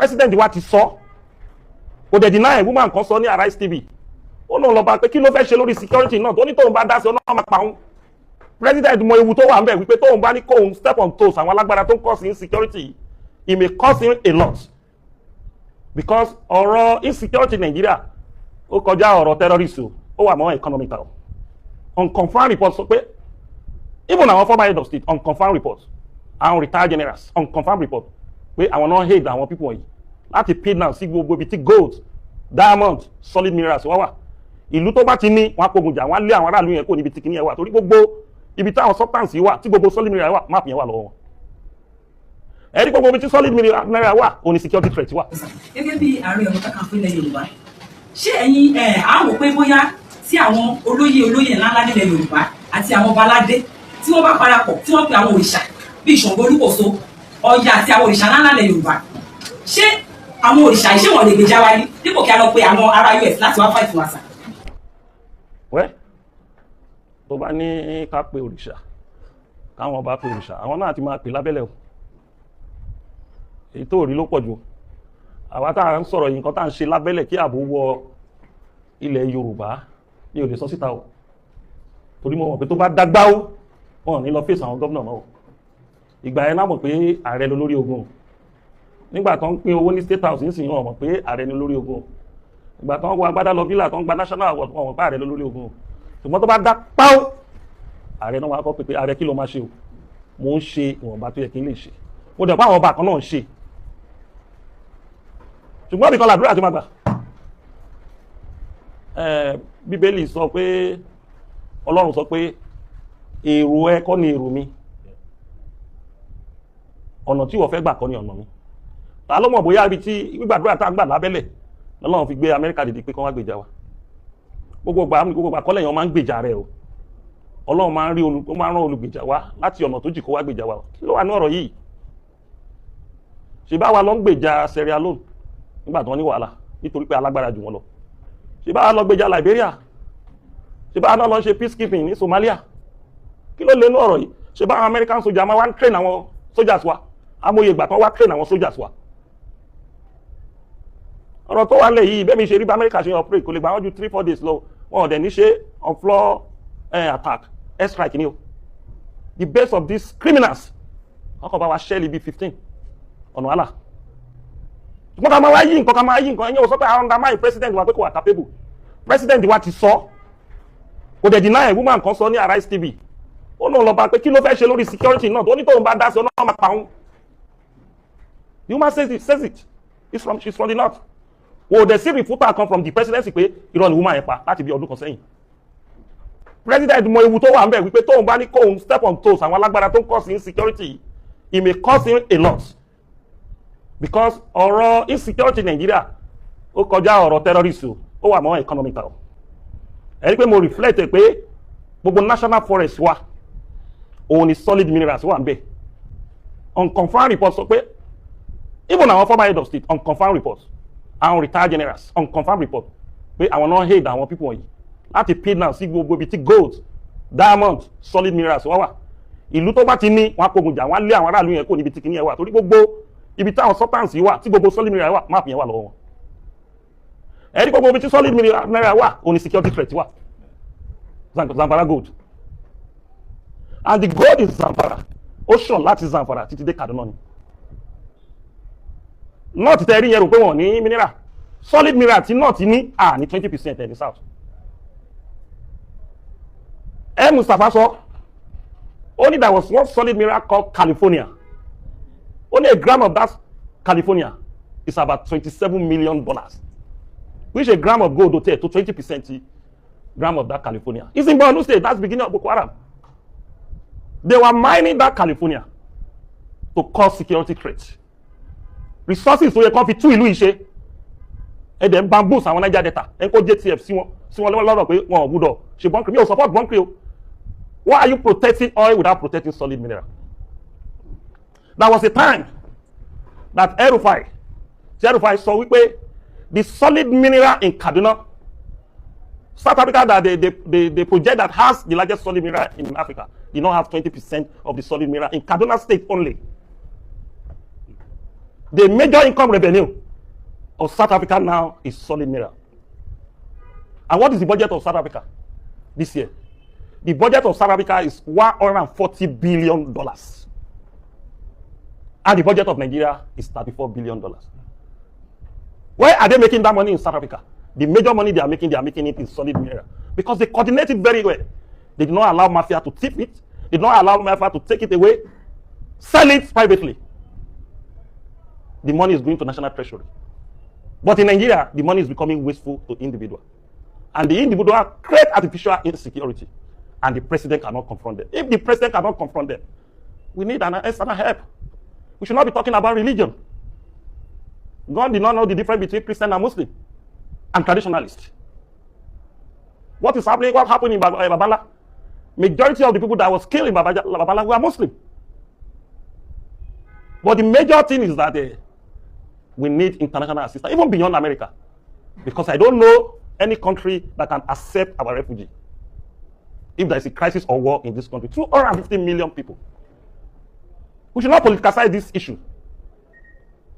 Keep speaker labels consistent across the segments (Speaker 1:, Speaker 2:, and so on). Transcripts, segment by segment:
Speaker 1: president wa ti sọ kò dẹ̀ deny woman kan sọ ní Arise TV ó náà lọ bá pé kí ló fẹ́ ṣe lórí security náà tó ní tóun bá dá sí ọ náà máa pa òun president mọ ewu tó wà ń bẹ̀ wípé tóun bá ní kóun step on toes àwọn alágbára tó ń cause insecurity it may cost him a lot because ọ̀rọ̀ insecurity Nigeria ó kọjá ọ̀rọ̀ terrorist ó wà mọ́ economical unconfirmed reports sọ pé even àwọn former head of state unconfirmed reports àwọn retired generals unconfirmed report pé àwọn náà hate àwọn people wọ̀nyí láti pay down sí gbogbo ibi tí gold diamond solid minerals wá wà ìlú tó bá ti ní wọn akógun jà wọn lé àwọn aráàlú yẹn kó níbi tí kìíní yẹn wà torí gbogbo ibi táwọn substance yìí wà tí gbogbo solid mineral wà máàpù yẹn wà lọ́wọ́ wọn ẹ̀rí gbogbo ibi tí solid mineral wà òní security threat wà.
Speaker 2: gẹ́gẹ́ bí Ààrẹ Ọ̀nà Kakanfò ilẹ̀ Yorùbá ṣé ẹ̀yin á wò pé bóyá tí àwọn olóyè ńláńlá nílẹ̀ Yorùbá àti àwọn baládé tí wọ́n bá parapọ̀ tí wọ́n pe àwọn òrìṣà bíi Ṣàngó Olúkòso Ọya àti àwọn òrìṣà ńláńlá nílẹ̀ Yorùbá ṣé àwọn òrìṣà yìí ṣé wọ́n lè gbèjà wa ní dípò kí a lọ pe àwọn ará US láti wá fight wàsà.
Speaker 1: wẹ́ tó bá ní ká pe òrìṣà káwọn bá pe òrìṣà àwọn náà ti máa pè lábẹ́lẹ̀ o èyí tó rí ló pọ̀ jù àwa tá à ń sọ̀rọ̀ yìí nǹkan tá à ń ṣe lábẹ́lẹ̀ kí ààbò wọ ilẹ̀ Yorùbá ní ò lè sọ síta o torí mo mọ̀ pé tó bá dágbá ó wọn ní lọ fèsì àwọn gómìnà mọ́ o ìgbà yẹn náà mọ̀ pé ààrẹ ló lórí ogun nígbà tó ń pín owó ní state house nísìnyí wọn mọ̀ pé ààrẹ ló lórí ogun ìgbà tó ń wọ agbádá lọ villa tó ń gba national award wọn mọ̀ pé ààrẹ ló lórí ogun ṣùgbọ́n tó bá dá páó ààrẹ náà wà kọ́ pé ààrẹ kí ló máa ṣe o mo ń ṣe ìwọ̀nba tó yẹ kí n lè ṣe mo dẹ̀ pé àwọn ọba kan náà ń ṣe ṣùgbọ́n bí kan làdúrà tó máa gbà Bíbélì sọ pé Ọlọ́run sọ pé èrò ẹ kọ́ ni èrò mi ọ̀nà tí wọ́n fẹ́ gbà kọ́ ni ọ̀nà mi ta ló mọ̀ bóyá ibi tí gbígbàdúrà tá a gbà lábẹ́lẹ̀ lọ́lọ́run fi gbé Amẹ́ríkà dìde pé kán wá gbèjà wa gbogbo àkọlẹ̀ yẹn máa ń gbèjà rẹ̀ o Ọlọ́run máa ń rán olùgbèjà wa láti ọ̀nà tó jì kó wá gbèjà wa kí ló wà ní ọ̀rọ̀ yìí ṣe bá wa lọ ń gbèjà Sierra Leone nígbà tí wọ́n ní wàhálà nítorí pé alágbára jù wọ́n lọ ṣe bá wa lọ gbèjà Liberia ṣe bá wa náà lọ ṣe peacekeeping ní Somalia kí ló lè ní ọ̀rọ̀ yìí ṣe bá àwọn American soldiers máa wá ń train àwọn soldiers wa amóye ìgbà tán wá train àwọn soldiers wa ọ̀rọ̀ tó wà lẹ̀ yìí bẹ́ẹ̀ mi ṣe rí bá America ṣe operate kò lè gbà wọ́n ju 3-4 days lọ wọn ò dẹ̀ ní ṣe on floor attack air strike ni o the base of these criminals wọ́n kàn bá wa ṣẹ́ẹ̀lì bíi 15 ọ̀nà àlà ṣùgbọ́n ká máa wá yí nǹkan ẹ̀yẹ́ ò sọ pé àwọn undermine president wa pé kò wà capable president wa ti sọ kò dẹ̀ deny woman kan sọ ní Arise TV ó náà lọ bá pé kí ló fẹ́ ṣe lórí security náà tó ní tóun bá dá sí ọ náà máa pa òun the woman says it she's from the north wò dẹ̀ sí refutal kan from the presidency pé irọ́ ni woman yẹn pa láti bí ọdún kan sẹ́yìn president mọ ewu tó wà ń bẹ̀ wípé tóun bá ní kóun step on toes àwọn alágbára tó ń cause insecurity it may cost him a lot because ọ̀rọ̀ insecurity Nigeria ó kọjá ọ̀rọ̀ terrorist ó wà mọ́ economical ẹni pé mo reflect pé gbogbo national forest wa òun ni solid minerals wà ń bẹ̀ unconfirmed reports sọ pé even àwọn former head of state unconfirmed reports àwọn retired generals unconfirmed report pé àwọn náà hate àwọn people wọ̀nyí láti pay down sí gbogbo ibi tí gold diamond solid minerals wá wà ìlú tó bá ti ní wọn akógun jà wọn lé àwọn aráàlú yẹn kó níbi tí kìíní yẹn wà torí gbogbo ibi táwọn substance yìí wà tí gbogbo solid mineral wà máàpù yẹn wà lọ́wọ́ wọn ẹ̀rí gbogbo ibi tí solid mineral wà òní security threat wà Zamfara gold and the gold is Zamfara ó ṣàn láti Zamfara títí dé Kaduna ni north tẹ́rí yẹn rò pé wọ́n ní mineral solid mineral tí north ní ní 20% ẹ̀ ní south Mustapha sọ only there was one solid mineral called California only a gram of that California is about $27 million which a gram of gold will take to 20% gram of that California. It's in Borno State. That's the beginning of Boko Haram. They were mining that California to cause security threats. Resources tó yẹ kán fi tú ìlú ìṣe. Ẹ̀dẹ̀ ń bamboos àwọn Niger Delta. Ẹ kó JTF sí wọn lọ́rọ̀ pé wọn ò gbúdọ̀ ṣe bunkering. Mi ò support bunkering o. Why are you protecting oil without protecting solid mineral? There was a time that El-Rufai sọ wípé the solid mineral in Kaduna, South Africa, that the project that has the largest solid mineral in Africa, did not have 20% of the solid mineral in Kaduna State only. The major income revenue of South Africa now is solid naira. And what is the budget of South Africa this year? The budget of South Africa is $140 billion. And the budget of Nigeria is $34 billion. Where are they making that money in South Africa? The major money they are making it in solid naira. Because they coordinate it very well. They did not allow mafia to thief it. They did not allow mafia to take it away, sell it privately. The money is going to national treasury. But in Nigeria, the money is becoming wasteful to individual. And the individual create artificial insecurity. And the president cannot confront them. If the president cannot confront them, we need an external help. We should not be talking about religion. God did not know the difference between Christian and Muslim and traditionalist. What is happening? What happened in Babala? Majority of the people that was killed in Babala were Muslim. But the major thing is that we need international assistance, even beyond America. Because I don't know any country that can accept our refugee. If there is a crisis or war in this country, 250 million people. We should not politicize this issue.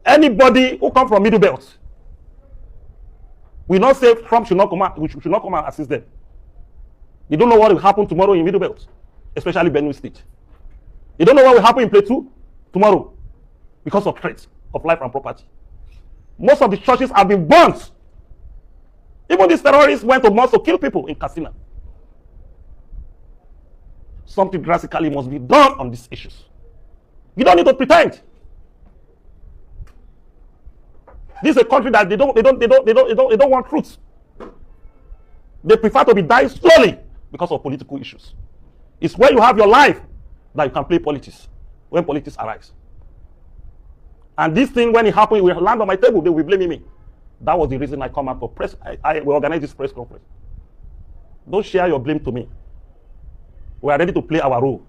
Speaker 1: Anybody who comes from Middle Belt, we not say Trump should not come out, we should not come and assist them. You don't know what will happen tomorrow in Middle Belt, especially Benue State. You don't know what will happen in Plateau tomorrow because of threats of life and property. Most of the churches have been burnt. Even these terrorists went to mosques to kill people in Katsina. Something drastically must be done on these issues. You don't need to pretend. This is a country that they don't want truth. They prefer to be dying slowly because of political issues. It's where you have your life that you can play politics, when politics arise. And this thing, when it happened, it will land on my table, they will blame me. That was the reason I come out for press. I will organize this press conference. Don't share your blame to me. We are ready to play our role.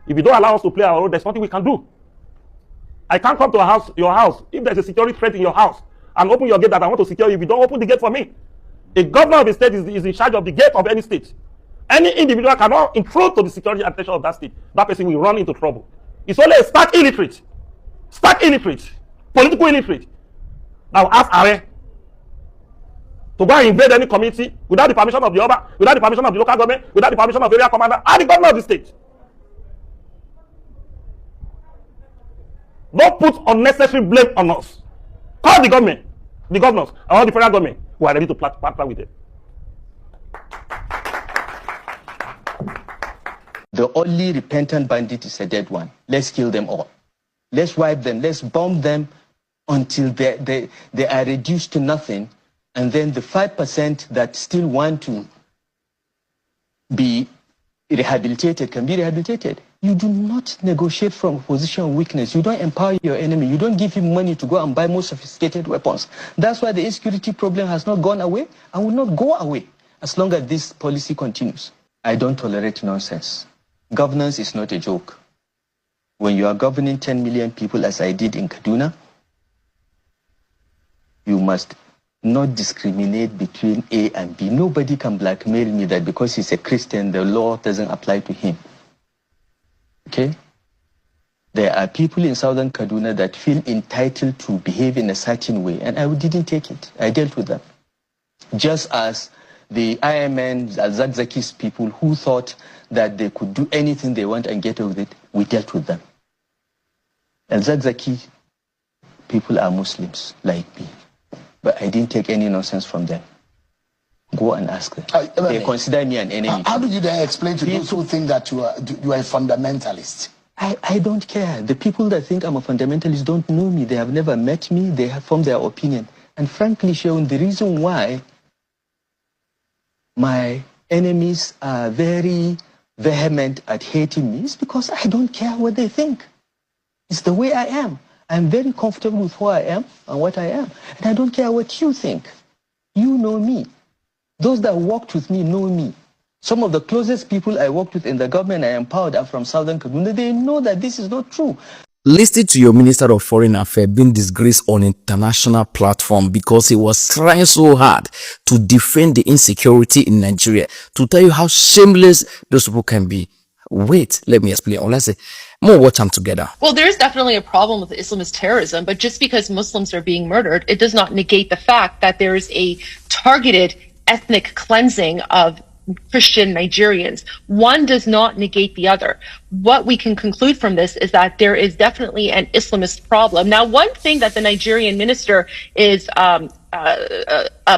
Speaker 1: If you don't allow us to play our role, there's nothing we can do. I can't come to your house, if there's a security threat in your house, and open your gate that I want to secure you. If you don't open the gate for me, a governor of a state is in charge of the gate of any state. Any individual cannot intrude to the security and protection of that state. That person will run into trouble. It's only a stark illiterate, political illiterate, that will ask Are to go and invade any community without the permission of the Oba, without the permission of the local government, without the permission of the area commander, and the governor of the state. Don't put unnecessary blame on us. Call the government, the governors, and all the federal government who are ready to partner with them.
Speaker 3: The only repentant bandit is a dead one. Let's kill them all. Let's wipe them. Let's bomb them until they are reduced to nothing. And then the 5% that still want to be rehabilitated can be rehabilitated. You do not negotiate from a position of weakness. You don't empower your enemy. You don't give him money to go and buy more sophisticated weapons. That's why the insecurity problem has not gone away and will not go away as long as this policy continues. I don't tolerate nonsense. Governance is not a joke. When you are governing 10 million people, as I did in Kaduna, you must not discriminate between A and B. Nobody can blackmail me that because he's a Christian, the law doesn't apply to him. Okay? There are people in southern Kaduna that feel entitled to behave in a certain way, and I didn't take it. I dealt with them. Just as the IMN, Zakzaki's people who thought that they could do anything they want and get away with it, we dealt with them. And Zakzaki people are Muslims like me. But I didn't take any nonsense from them. Go and ask them. They consider me an enemy.
Speaker 4: How do you then explain to those who think that you are a fundamentalist?
Speaker 3: I don't care. The people that think I'm a fundamentalist don't know me. They have never met me. They have formed their opinion. And frankly, Shaun, the reason why my enemies are very vehement at hating me is because I don't care what they think. It's the way I am. I'm very comfortable with who I am and what I am. And I don't care what you think. You know me. Those that worked with me know me. Some of the closest people I worked with in the government I empowered are from Southern Kaduna. They know that this is not true.
Speaker 5: Listen to your Minister of Foreign Affairs being disgraced on international platform because he was trying so hard to defend the insecurity in Nigeria, to tell you how shameless those people can be. Wait, let me explain. Or let's say, more watch them together.
Speaker 6: Well, there is definitely a problem with Islamist terrorism, but just because Muslims are being murdered, it does not negate the fact that there is a targeted ethnic cleansing of Christian Nigerians. One does not negate the other. What we can conclude from this is that there is definitely an Islamist problem. Now, one thing that the Nigerian minister is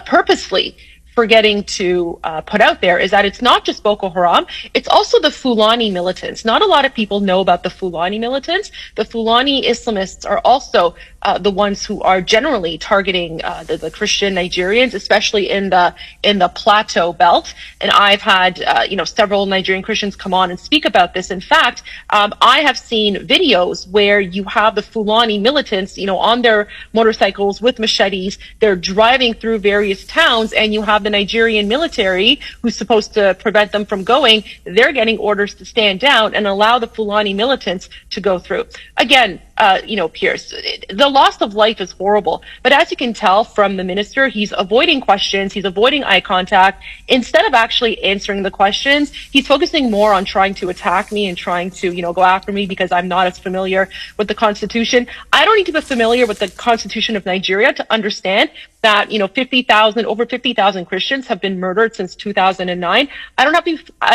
Speaker 6: purposely forgetting to put out there is that it's not just Boko Haram, it's also the Fulani militants. Not a lot of people know about the Fulani militants. The Fulani Islamists are also the ones who are generally targeting the Christian Nigerians, especially in the Plateau Belt. And I've had several Nigerian Christians come on and speak about this. In fact, I have seen videos where you have the Fulani militants, on their motorcycles with machetes. They're driving through various towns, and you have the Nigerian military who's supposed to prevent them from going. They're getting orders to stand down and allow the Fulani militants to go through. Again, Pierce, the loss of life is horrible. But as you can tell from the minister, he's avoiding questions. He's avoiding eye contact. Instead of actually answering the questions, he's focusing more on trying to attack me and trying to, go after me because I'm not as familiar with the Constitution. I don't need to be familiar with the Constitution of Nigeria to understand that, over 50,000 Christians have been murdered since 2009. I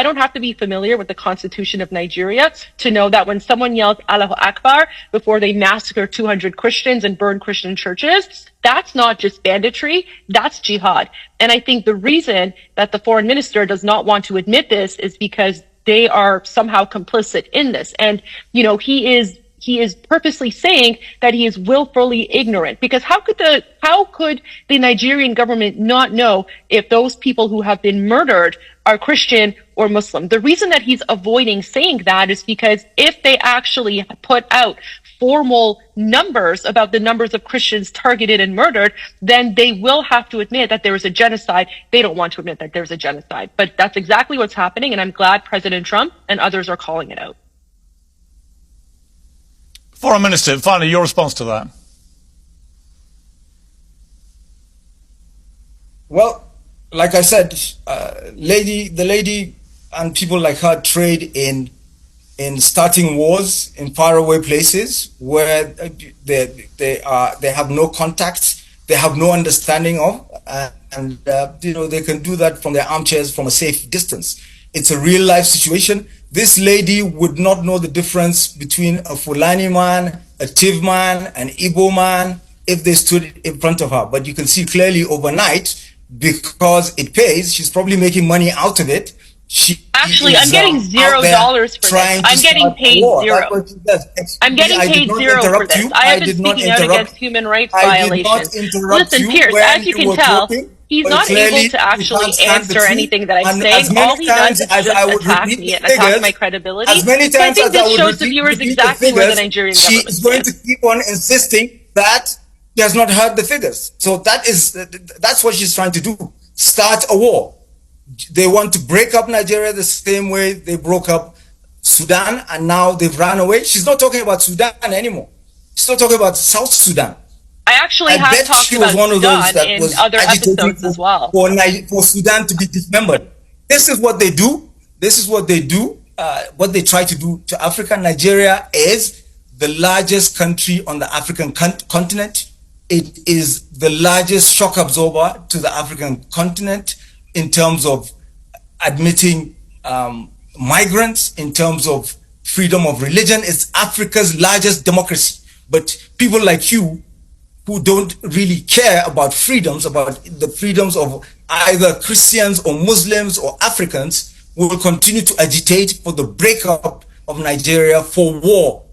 Speaker 6: don't have to be familiar with the Constitution of Nigeria to know that when someone yells Allahu Akbar before they massacre 200 Christians and burn Christian churches, that's not just banditry, that's jihad. And I think the reason that the foreign minister does not want to admit this is because they are somehow complicit in this. And, he is purposely saying that he is willfully ignorant, because how could the Nigerian government not know if those people who have been murdered are Christian or Muslim? The reason that he's avoiding saying that is because if they actually put out formal numbers about the numbers of Christians targeted and murdered, then they will have to admit that there is a genocide. They don't want to admit that there's a genocide, but that's exactly what's happening, and I'm glad President Trump and others are calling it out.
Speaker 7: Foreign Minister, finally, your response to that.
Speaker 8: Well, like I said, the lady and people like her trade in starting wars in faraway places where they have no contacts, they have no understanding of, and they can do that from their armchairs from a safe distance. It's a real life situation. This lady would not know the difference between a Fulani man, a Tiv man, an Igbo man, if they stood in front of her. But you can see clearly overnight, because it pays, she's probably making money out of it.
Speaker 6: I'm getting $0 for this. I'm getting paid zero. I'm getting paid zero for this. I have been speaking out against human rights violations. Listen, Pierce, as you can tell, he's not able to actually answer anything that I'm saying. All he does is just attack me and attack my credibility. So I think this shows the viewers exactly where the Nigerian government
Speaker 8: is going to keep on insisting that she has not heard the figures. So that's what she's trying to do. Start a war. They want to break up Nigeria the same way they broke up Sudan, and now they've run away. She's not talking about Sudan anymore. She's not talking about South Sudan.
Speaker 6: I actually have talked about Sudan in other episodes as well.
Speaker 8: For Sudan to be dismembered. This is what they do. This is what they do. What they try to do to Africa. Nigeria is the largest country on the African continent. It is the largest shock absorber to the African continent in terms of admitting migrants, in terms of freedom of religion. It's Africa's largest democracy. But people like you, who don't really care about the freedoms of either Christians or Muslims or Africans, will continue to agitate for the breakup of Nigeria, for war.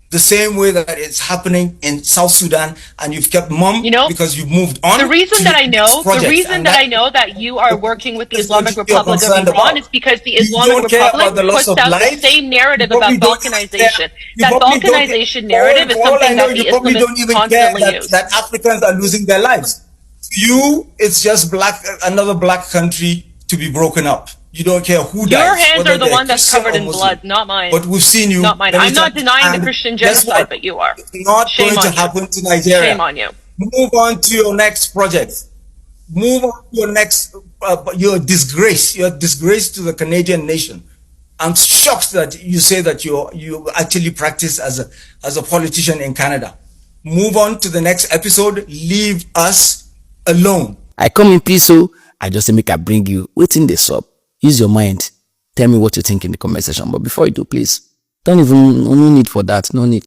Speaker 8: The same way that it's happening in South Sudan, and you've kept mum because you've moved on.
Speaker 6: The reason that I know that you are working with the Islamic Republic of Iran is because the Islamic Republic puts out the same narrative about balkanization. That balkanization narrative is something that the Islamists constantly use.
Speaker 8: That Africans are losing their lives. To you, it's just another black country to be broken up. You don't care who dies.
Speaker 6: Your hands are the one that's covered in blood, not mine.
Speaker 8: But we've seen you.
Speaker 6: Not mine. I'm not denying the Christian genocide, but you are.
Speaker 8: It's not going to happen to Nigeria.
Speaker 6: Shame on you.
Speaker 8: Move on to your next project. Move on to your next, your disgrace. Your disgrace to the Canadian nation. I'm shocked that you say that you actually practice as a politician in Canada. Move on to the next episode. Leave us alone.
Speaker 5: I come in peace, so I just make I bring you waiting this up. Use your mind. Tell me what you think in the comment section. But before you do, please, don't even, no need for that. No need.